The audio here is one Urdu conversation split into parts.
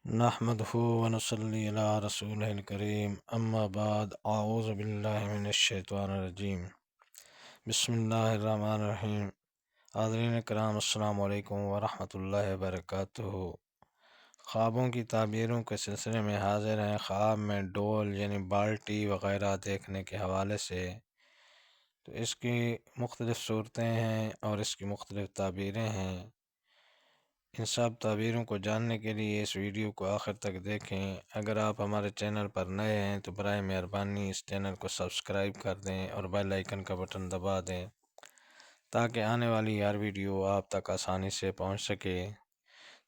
نحمده ونصلي على رسوله الكريم اما بعد اعوذ باللہ من الشیطان الرجیم بسم اللہ الرحمن الرحیم۔ حاضرین کرام، السلام علیکم ورحمۃ اللہ وبرکاتہ۔ خوابوں کی تعبیروں کے سلسلے میں حاضر ہیں۔ خواب میں ڈول یعنی بالٹی وغیرہ دیکھنے کے حوالے سے تو اس کی مختلف صورتیں ہیں اور اس کی مختلف تعبیریں ہیں۔ ان سب تعبیروں کو جاننے کے لیے اس ویڈیو کو آخر تک دیکھیں۔ اگر آپ ہمارے چینل پر نئے ہیں تو برائے مہربانی اس چینل کو سبسکرائب کر دیں اور بیل آئیکن کا بٹن دبا دیں تاکہ آنے والی ہر ویڈیو آپ تک آسانی سے پہنچ سکے۔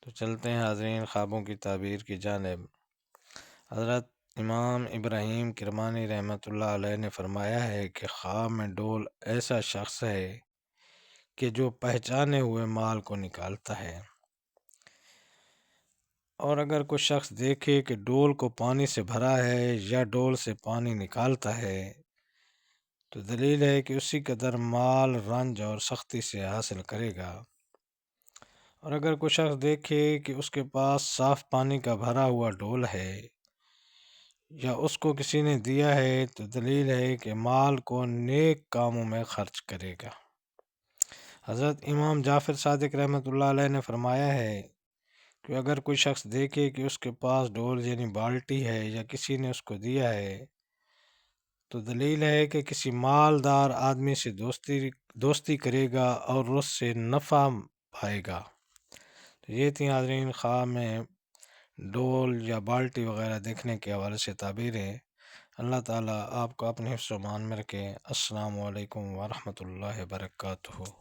تو چلتے ہیں حاضرین خوابوں کی تعبیر کی جانب۔ حضرت امام ابراہیم کرمانی رحمۃ اللہ علیہ نے فرمایا ہے کہ خواب میں ڈول ایسا شخص ہے کہ جو پہچانے ہوئے مال کو نکالتا ہے، اور اگر کوئی شخص دیکھے کہ ڈول کو پانی سے بھرا ہے یا ڈول سے پانی نکالتا ہے تو دلیل ہے کہ اسی قدر مال رنج اور سختی سے حاصل کرے گا، اور اگر کوئی شخص دیکھے کہ اس کے پاس صاف پانی کا بھرا ہوا ڈول ہے یا اس کو کسی نے دیا ہے تو دلیل ہے کہ مال کو نیک کاموں میں خرچ کرے گا۔ حضرت امام جعفر صادق رحمۃ اللہ علیہ نے فرمایا ہے کہ اگر کوئی شخص دیکھے کہ اس کے پاس ڈول یعنی بالٹی ہے یا کسی نے اس کو دیا ہے تو دلیل ہے کہ کسی مالدار آدمی سے دوستی کرے گا اور اس سے نفع پائے گا۔ تو یہ تھی حاضرین خواب میں ڈول یا بالٹی وغیرہ دیکھنے کے حوالے سے تعبیریں۔ اللہ تعالیٰ آپ کو اپنے حفظ و امان میں رکھے۔ السلام علیکم ورحمۃ اللہ وبرکاتہ۔